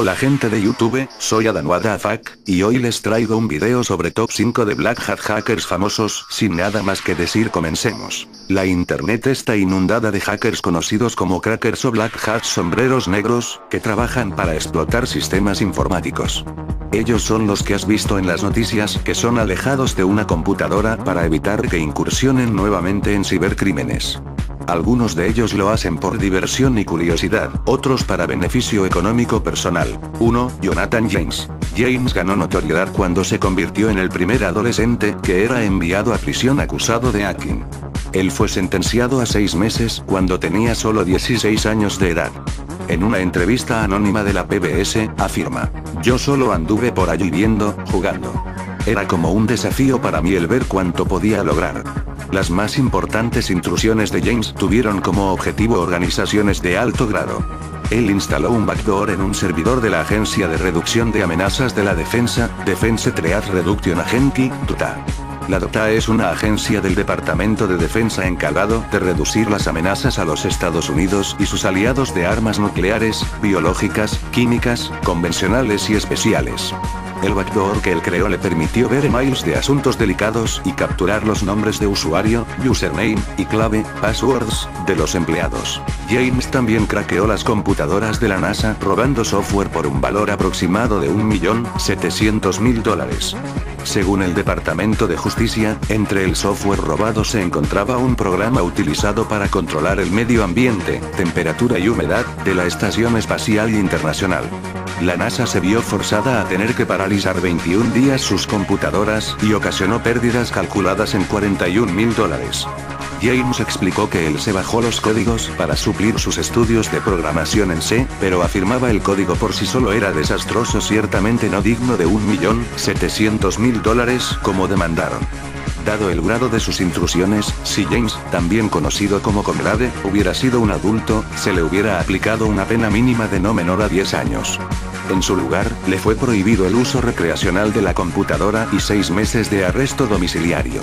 Hola gente de YouTube, soy Adam What the Fuck, y hoy les traigo un video sobre top 5 de Black Hat hackers famosos. Sin nada más que decir, comencemos. La internet está inundada de hackers conocidos como crackers o black hats, sombreros negros, que trabajan para explotar sistemas informáticos. Ellos son los que has visto en las noticias, que son alejados de una computadora para evitar que incursionen nuevamente en cibercrímenes. Algunos de ellos lo hacen por diversión y curiosidad, otros para beneficio económico personal. 1. Jonathan James. James ganó notoriedad cuando se convirtió en el primer adolescente que era enviado a prisión acusado de hacking. Él fue sentenciado a 6 meses cuando tenía solo 16 años de edad. En una entrevista anónima de la PBS, afirma: "Yo solo anduve por allí viendo, jugando. Era como un desafío para mí el ver cuánto podía lograr". Las más importantes intrusiones de James tuvieron como objetivo organizaciones de alto grado. Él instaló un backdoor en un servidor de la Agencia de Reducción de Amenazas de la Defensa, Defense Threat Reduction Agency, DOTA. La DOTA es una agencia del Departamento de Defensa encargado de reducir las amenazas a los Estados Unidos y sus aliados de armas nucleares, biológicas, químicas, convencionales y especiales. El backdoor que él creó le permitió ver emails de asuntos delicados y capturar los nombres de usuario, username, y clave, passwords, de los empleados. James también craqueó las computadoras de la NASA robando software por un valor aproximado de $1.700.000. Según el Departamento de Justicia, entre el software robado se encontraba un programa utilizado para controlar el medio ambiente, temperatura y humedad, de la Estación Espacial Internacional. La NASA se vio forzada a tener que paralizar 21 días sus computadoras y ocasionó pérdidas calculadas en $41.000. James explicó que él se bajó los códigos para suplir sus estudios de programación en C, pero afirmaba el código por sí solo era desastroso, ciertamente no digno de $1.700.000 como demandaron. Dado el grado de sus intrusiones, si James, también conocido como Conrade, hubiera sido un adulto, se le hubiera aplicado una pena mínima de no menor a 10 años. En su lugar, le fue prohibido el uso recreacional de la computadora y 6 meses de arresto domiciliario.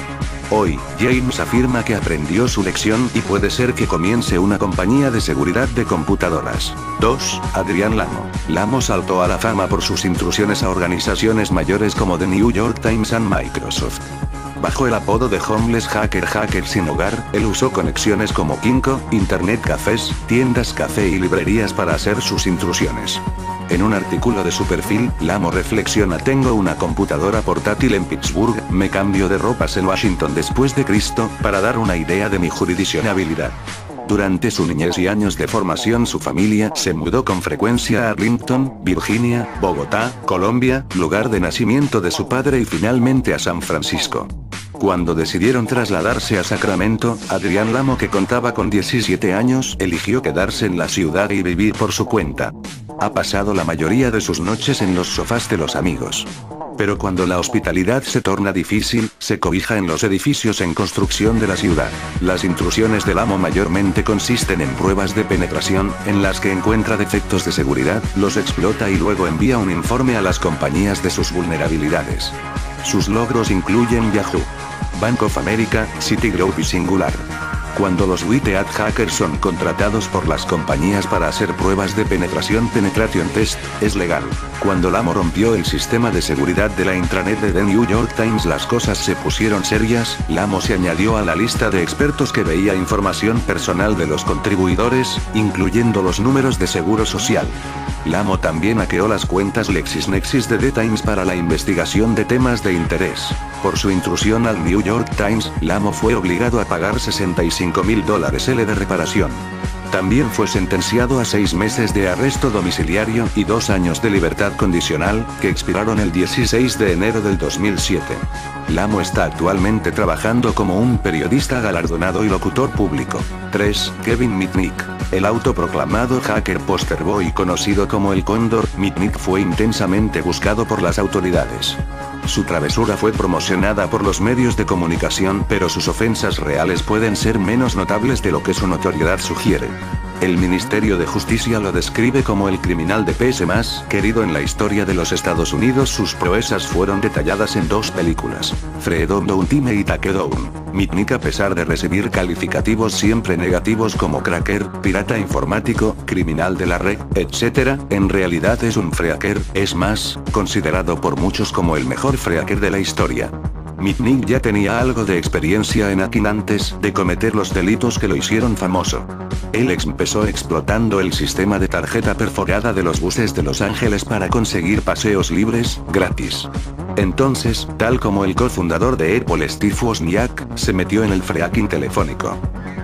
Hoy, James afirma que aprendió su lección y puede ser que comience una compañía de seguridad de computadoras. 2. Adrian Lamo. Lamo saltó a la fama por sus intrusiones a organizaciones mayores como The New York Times and Microsoft. Bajo el apodo de Homeless Hacker sin hogar, él usó conexiones como Kinko, internet cafés, tiendas café y librerías para hacer sus intrusiones. En un artículo de su perfil, Lamo reflexiona: "Tengo una computadora portátil en Pittsburgh, me cambio de ropas en Washington después de Cristo, para dar una idea de mi jurisdiccionabilidad". Durante su niñez y años de formación, su familia se mudó con frecuencia a Arlington, Virginia, Bogotá, Colombia, lugar de nacimiento de su padre, y finalmente a San Francisco. Cuando decidieron trasladarse a Sacramento, Adrian Lamo, que contaba con 17 años, eligió quedarse en la ciudad y vivir por su cuenta. Ha pasado la mayoría de sus noches en los sofás de los amigos. Pero cuando la hospitalidad se torna difícil, se cobija en los edificios en construcción de la ciudad. Las intrusiones del Lamo mayormente consisten en pruebas de penetración, en las que encuentra defectos de seguridad, los explota y luego envía un informe a las compañías de sus vulnerabilidades. Sus logros incluyen Yahoo, Bank of America, Citigroup y Singular. Cuando los White Hat hackers son contratados por las compañías para hacer pruebas de penetration test, es legal. Cuando Lamo rompió el sistema de seguridad de la intranet de The New York Times, las cosas se pusieron serias. Lamo se añadió a la lista de expertos que veía información personal de los contribuidores, incluyendo los números de seguro social. Lamo también hackeó las cuentas LexisNexis de The Times para la investigación de temas de interés. Por su intrusión al New York Times, Lamo fue obligado a pagar $65.000 de reparación. También fue sentenciado a 6 meses de arresto domiciliario y 2 años de libertad condicional, que expiraron el 16 de enero del 2007. Lamo está actualmente trabajando como un periodista galardonado y locutor público. 3. Kevin Mitnick. El autoproclamado hacker posterboy, conocido como el Cóndor, Mitnick fue intensamente buscado por las autoridades. Su travesura fue promocionada por los medios de comunicación, pero sus ofensas reales pueden ser menos notables de lo que su notoriedad sugiere. El Ministerio de Justicia lo describe como el criminal de PS más querido en la historia de los Estados Unidos. Sus proezas fueron detalladas en 2 películas, Freedom Down y Takedown. Mitnick, a pesar de recibir calificativos siempre negativos como cracker, pirata informático, criminal de la red, etc., en realidad es un freaker, es más, considerado por muchos como el mejor freaker de la historia. Mitnick ya tenía algo de experiencia en hacking antes de cometer los delitos que lo hicieron famoso. Él empezó explotando el sistema de tarjeta perforada de los buses de Los Ángeles para conseguir paseos libres, gratis. Entonces, tal como el cofundador de Apple Steve Wozniak, se metió en el fracking telefónico.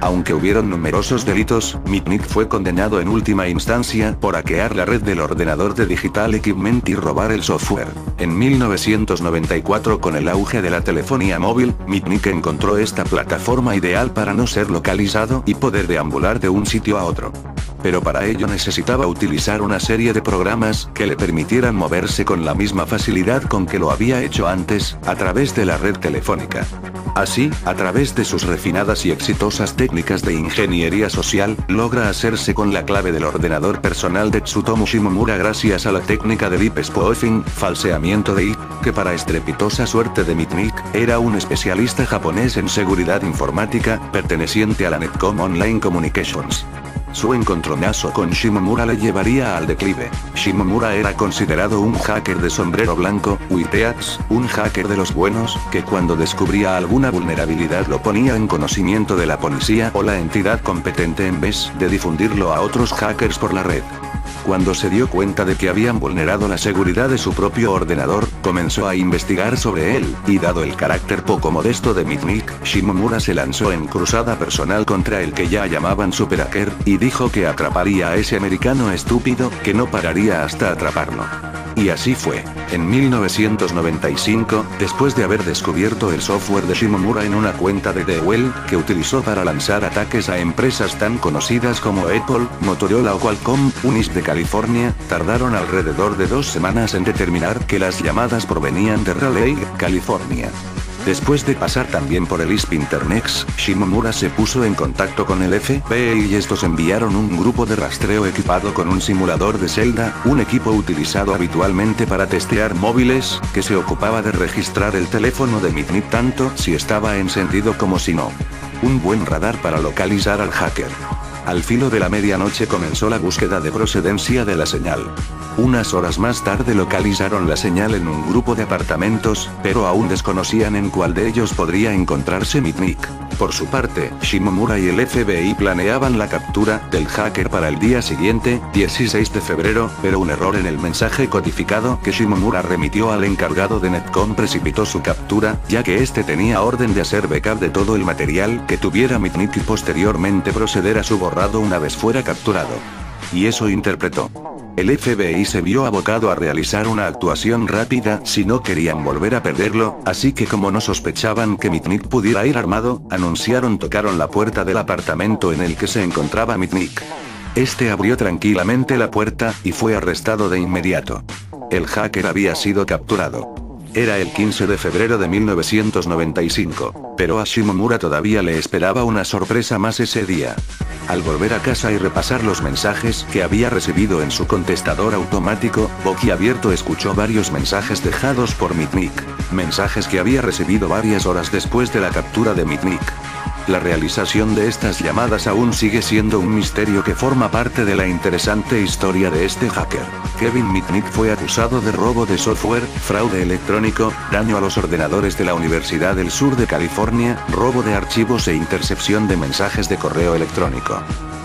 Aunque hubieron numerosos delitos, Mitnick fue condenado en última instancia por hackear la red del ordenador de Digital Equipment y robar el software. En 1994, con el auge de la telefonía móvil, Mitnick encontró esta plataforma ideal para no ser localizado y poder deambular de un sitio a otro. Pero para ello necesitaba utilizar una serie de programas que le permitieran moverse con la misma facilidad con que lo había hecho antes, a través de la red telefónica. Así, a través de sus refinadas y exitosas técnicas de ingeniería social, logra hacerse con la clave del ordenador personal de Tsutomu Shimomura gracias a la técnica de deep spoofing, falseamiento de IP, que para estrepitosa suerte de Mitnick, era un especialista japonés en seguridad informática, perteneciente a la Netcom Online Communications. Su encontronazo con Shimomura le llevaría al declive. Shimomura era considerado un hacker de sombrero blanco, Witeax, un hacker de los buenos, que cuando descubría alguna vulnerabilidad lo ponía en conocimiento de la policía o la entidad competente en vez de difundirlo a otros hackers por la red. Cuando se dio cuenta de que habían vulnerado la seguridad de su propio ordenador, comenzó a investigar sobre él, y dado el carácter poco modesto de Mitnick, Shimomura se lanzó en cruzada personal contra el que ya llamaban superhacker, y dijo que atraparía a ese americano estúpido, que no pararía hasta atraparlo. Y así fue. En 1995, después de haber descubierto el software de Shimomura en una cuenta de Dell, que utilizó para lanzar ataques a empresas tan conocidas como Apple, Motorola o Qualcomm, Unis de California, tardaron alrededor de 2 semanas en determinar que las llamadas provenían de Raleigh, California. Después de pasar también por el ISP Internex, Shimomura se puso en contacto con el FBI y estos enviaron un grupo de rastreo equipado con un simulador de celda, un equipo utilizado habitualmente para testear móviles, que se ocupaba de registrar el teléfono de Mitnick tanto si estaba encendido como si no. Un buen radar para localizar al hacker. Al filo de la medianoche comenzó la búsqueda de procedencia de la señal. Unas horas más tarde localizaron la señal en un grupo de apartamentos, pero aún desconocían en cuál de ellos podría encontrarse Mitnick. Por su parte, Shimomura y el FBI planeaban la captura del hacker para el día siguiente, 16 de febrero, pero un error en el mensaje codificado que Shimomura remitió al encargado de Netcom precipitó su captura, ya que este tenía orden de hacer backup de todo el material que tuviera Mitnick y posteriormente proceder a su borrado una vez fuera capturado. Y eso interpretó. El FBI se vio abocado a realizar una actuación rápida si no querían volver a perderlo, así que como no sospechaban que Mitnick pudiera ir armado, tocaron la puerta del apartamento en el que se encontraba Mitnick. Este abrió tranquilamente la puerta, y fue arrestado de inmediato. El hacker había sido capturado. Era el 15 de febrero de 1995, pero a Shimomura todavía le esperaba una sorpresa más ese día. Al volver a casa y repasar los mensajes que había recibido en su contestador automático, boquiabierto escuchó varios mensajes dejados por Mitnick. Mensajes que había recibido varias horas después de la captura de Mitnick. La realización de estas llamadas aún sigue siendo un misterio que forma parte de la interesante historia de este hacker. Kevin Mitnick fue acusado de robo de software, fraude electrónico, daño a los ordenadores de la Universidad del Sur de California, robo de archivos e intercepción de mensajes de correo electrónico.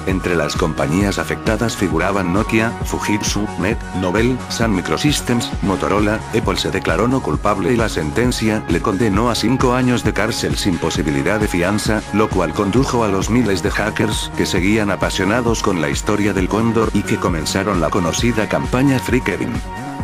Entre las compañías afectadas figuraban Nokia, Fujitsu, NET, Novell, Sun Microsystems, Motorola. Apple se declaró no culpable y la sentencia le condenó a 5 años de cárcel sin posibilidad de fianza, lo cual condujo a los miles de hackers que seguían apasionados con la historia del cóndor y que comenzaron la conocida campaña Free Kevin.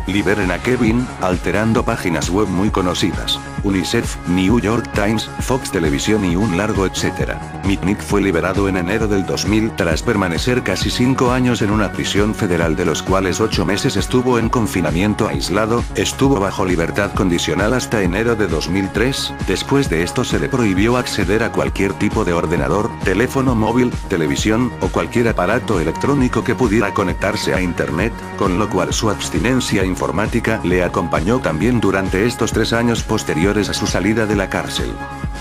Liberen a Kevin, alterando páginas web muy conocidas. UNICEF, New York Times, Fox Televisión y un largo etcétera. Mitnick fue liberado en enero del 2000 tras permanecer casi 5 años en una prisión federal, de los cuales 8 meses estuvo en confinamiento aislado. Estuvo bajo libertad condicional hasta enero de 2003, después de esto se le prohibió acceder a cualquier tipo de ordenador, teléfono móvil, televisión, o cualquier aparato electrónico que pudiera conectarse a internet, con lo cual su abstinencia informática le acompañó también durante estos 3 años posteriores a su salida de la cárcel.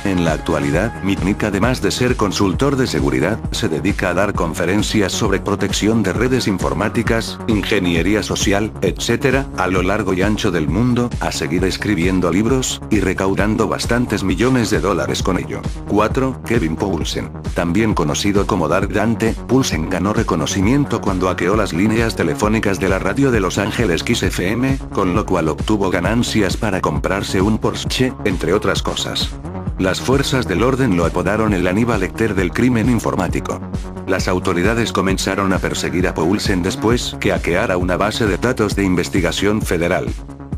En la actualidad, Mitnick, además de ser consultor de seguridad, se dedica a dar conferencias sobre protección de redes informáticas, ingeniería social, etc., a lo largo y ancho del mundo, a seguir escribiendo libros, y recaudando bastantes millones de dólares con ello. 4. Kevin Poulsen. También conocido como Dark Dante, Poulsen ganó reconocimiento cuando hackeó las líneas telefónicas de la radio de Los Ángeles Kiss FM, con lo cual obtuvo ganancias para comprarse un Porsche, entre otras cosas. Las fuerzas del orden lo apodaron el Aníbal Lecter del crimen informático. Las autoridades comenzaron a perseguir a Poulsen después que hackeara una base de datos de investigación federal.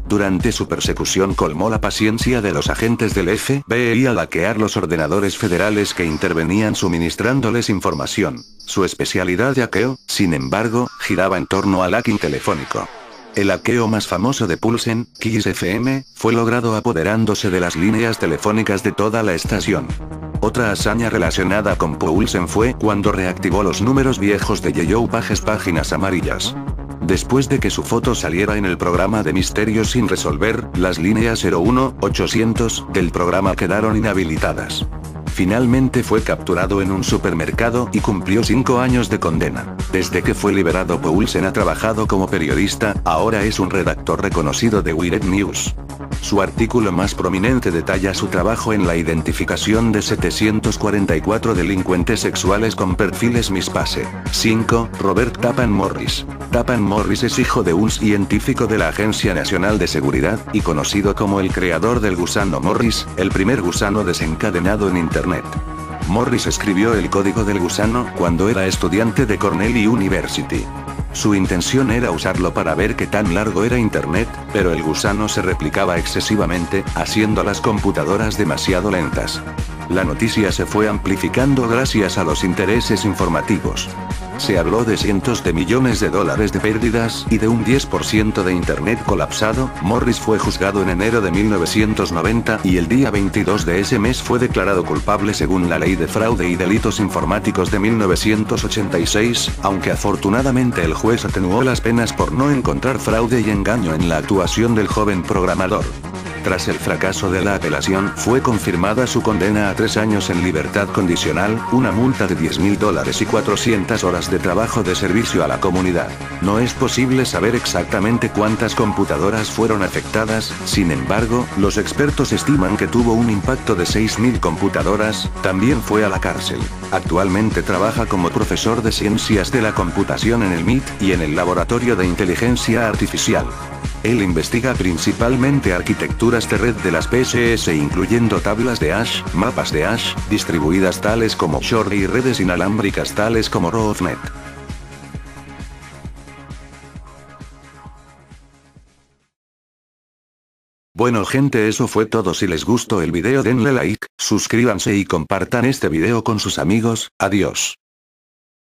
Durante su persecución colmó la paciencia de los agentes del FBI al hackear los ordenadores federales que intervenían suministrándoles información. Su especialidad de hackeo, sin embargo, giraba en torno al hacking telefónico. El hackeo más famoso de Poulsen, Kiss FM, fue logrado apoderándose de las líneas telefónicas de toda la estación. Otra hazaña relacionada con Poulsen fue cuando reactivó los números viejos de Yellow Pages, páginas amarillas. Después de que su foto saliera en el programa de Misterios sin resolver, las líneas 01-800 del programa quedaron inhabilitadas. Finalmente fue capturado en un supermercado y cumplió 5 años de condena. Desde que fue liberado, Poulsen ha trabajado como periodista, ahora es un redactor reconocido de Wired News. Su artículo más prominente detalla su trabajo en la identificación de 744 delincuentes sexuales con perfiles Mispase. 5. Robert Tappan Morris. Tappan Morris es hijo de un científico de la Agencia Nacional de Seguridad, y conocido como el creador del gusano Morris, el primer gusano desencadenado en Internet. Morris escribió el código del gusano cuando era estudiante de Cornell University. Su intención era usarlo para ver qué tan largo era Internet, pero el gusano se replicaba excesivamente, haciendo las computadoras demasiado lentas. La noticia se fue amplificando gracias a los intereses informativos. Se habló de cientos de millones de dólares de pérdidas y de un 10% de Internet colapsado. Morris fue juzgado en enero de 1990 y el día 22 de ese mes fue declarado culpable según la Ley de Fraude y Delitos Informáticos de 1986, aunque afortunadamente el juez atenuó las penas por no encontrar fraude y engaño en la actuación del joven programador. Tras el fracaso de la apelación, fue confirmada su condena a 3 años en libertad condicional, una multa de $10.000 y 400 horas de trabajo de servicio a la comunidad. No es posible saber exactamente cuántas computadoras fueron afectadas, sin embargo, los expertos estiman que tuvo un impacto de 6.000 computadoras. También fue a la cárcel. Actualmente trabaja como profesor de ciencias de la computación en el MIT y en el Laboratorio de Inteligencia Artificial. Él investiga principalmente arquitecturas de red de las PSS, incluyendo tablas de hash, mapas de hash, distribuidas tales como Shor y redes inalámbricas tales como RoofNet. Bueno gente, eso fue todo. Si les gustó el video denle like, suscríbanse y compartan este video con sus amigos. Adiós.